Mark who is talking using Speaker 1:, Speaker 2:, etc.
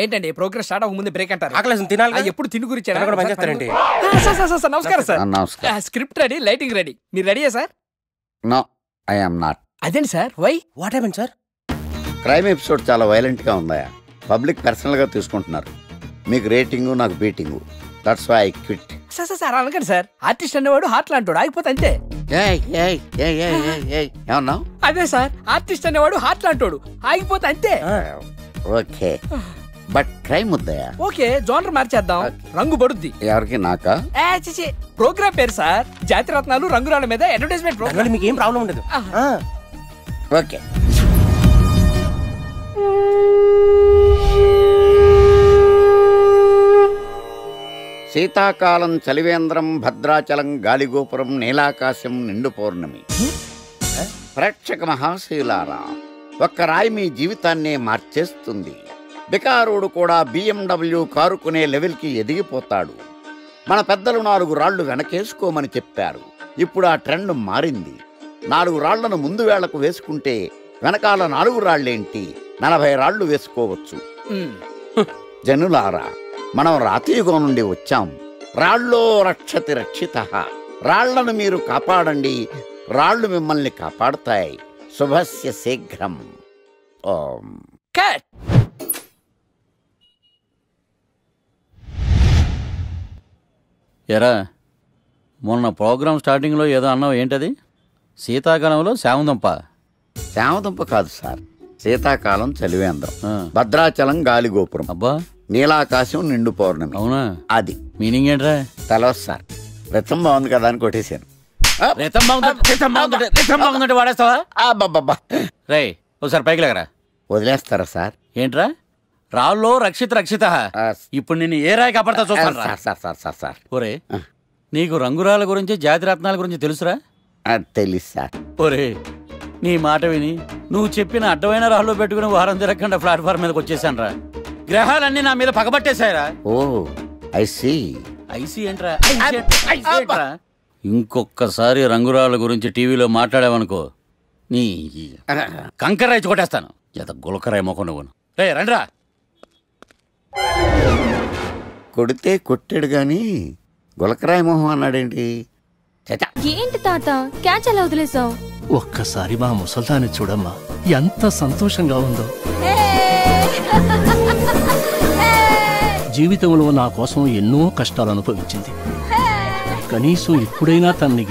Speaker 1: ఏంటండి progress start అవ్వక ముందు బ్రేక్ అంటారు?
Speaker 2: ఆకలేసం తినాలి.
Speaker 1: ఎప్పుడు తిని గురించి
Speaker 3: నమస్కారం.
Speaker 1: Script ready, lighting ready. మీరు రెడీయా sir?
Speaker 3: No, I am not.
Speaker 1: అదేంటి sir, why?
Speaker 2: What happened sir?
Speaker 3: Crime episode చాలా వైలెంట్ గా ఉందా? పబ్లిక్ పర్సనల్ గా తీసుకుంటున్నారు. మీకు రేటింగ్, నాకు beating. That's why I quit.
Speaker 1: Sir అనకండి సార్. ఆర్టిస్ట్ అనేవాడు హార్ట్ లాంటోడు, ఆగిపోతే అంతే.
Speaker 3: ఏమన్నా?
Speaker 1: అదే సార్, ఆర్టిస్ట్ అనేవాడు హార్ట్ లాంటోడు, ఆగిపోతే అంతే.
Speaker 3: ఓకే, బట్ క్రైమ్ వద్దయా?
Speaker 1: ఓకే, జోనర్ మార్చేద్దాం. రంగు పడుద్ది.
Speaker 3: ఎవరికి? నాకా?
Speaker 1: ప్రోగ్రామ్ పేరు సార్ జాతిరత్నాలు రంగురాళ్ళ మీద అడ్వర్టైజ్మెంట్ ప్రోగ్రామ్.
Speaker 2: మీకు ఏం ప్రాబ్లం ఉండదు.
Speaker 3: ఓకే. శీతాకాలం చలివేంద్రం, భద్రాచలం గాలిగోపురం, నీలాకాశం, నిండు పౌర్ణమి. ప్రేక్షక మహాశీలారా, ఒక్క రాయి మీ జీవితాన్నే మార్చేస్తుంది. బికారుడు కూడా BMW కారు కొనే లెవెల్కి ఎదిగిపోతాడు. మన పెద్దలు 4 రాళ్లు వెనకేసుకోమని చెప్పారు. ఇప్పుడు ఆ ట్రెండ్ మారింది. 4 రాళ్లను ముందు వేళ్లకు వేసుకుంటే వెనకాల 4 రాళ్లేంటి 40 రాళ్లు వేసుకోవచ్చు. జనులారా, మనం రాతియుగం నుండి వచ్చాం. రాళ్ళో రక్షతి రక్షిత. రాళ్లను మీరు కాపాడండి, రాళ్లు మిమ్మల్ని కాపాడుతాయి. శుభస్య శీఘ్రం. ఓం.
Speaker 1: కట్.
Speaker 4: ఎరా, మొన్న ప్రోగ్రామ్ స్టార్టింగ్లో ఏదో అన్నావు, ఏంటది? శీతాకాలంలో శామందంప?
Speaker 3: శామదుంప కాదు సార్, శీతాకాలం చలివేంద్రం, భద్రాచలం గాలిగోపురం,
Speaker 4: అబ్బా,
Speaker 3: నీలాకాశం, నిండు పౌర్ణమి.
Speaker 4: అవునా?
Speaker 3: అది
Speaker 4: మీనింగ్ ఏంట్రా?
Speaker 3: తెలవదు సార్. రతం బాగుంది కదా అని కొట్టేశాను.
Speaker 4: బాగుందంటే వాడేస్తావా? రే, ఒకసారి పైకి లేకరా.
Speaker 3: వదిలేస్తారా సార్?
Speaker 4: ఏంట్రా? రాళ్ళో రక్షిత. ఇప్పుడు నిన్ను ఏ రాయి కాపాడతా చూస్తాను.
Speaker 3: సార్
Speaker 4: ఒరే, నీకు రంగురాల గురించి, జాతిరత్నాల గురించి తెలుసురా?
Speaker 3: తెలీదు సార్.
Speaker 4: ఒరే, నీ మాట విని నువ్వు చెప్పిన అడ్డమైన రాళ్ళు పెట్టుకుని వారం తిరగకుండా ప్లాట్ఫామ్ మీదకి వచ్చేసాను రా. గ్రహాలన్నీ నా మీద పగబట్టేశాయరా.
Speaker 3: ఓ, ఐ సీ.
Speaker 4: ఐసీ ఏంట్రా? ఇంకొకసారి రంగురాళ్ళ గురించి టీవీలో మాట్లాడావనుకో, నీ కంకర్రాయి కొట్టేస్తాను. ఎంత గులకరాయి మొక్క నువ్వు. రే రండ్రా.
Speaker 3: కొడితే కొట్టాడు గాని గులకరాయి మొహం అన్నాడేంటి?
Speaker 5: ఏంటి తాత క్యాచ్ అలా వదిలేసావు?
Speaker 6: ఒక్కసారి మా ముసల్దాన్ని చూడమ్మా, ఎంత సంతోషంగా ఉందో. జీవితంలో నా కోసం ఎన్నో కష్టాలు అనుభవించింది. కనీసం ఇప్పుడైనా తనని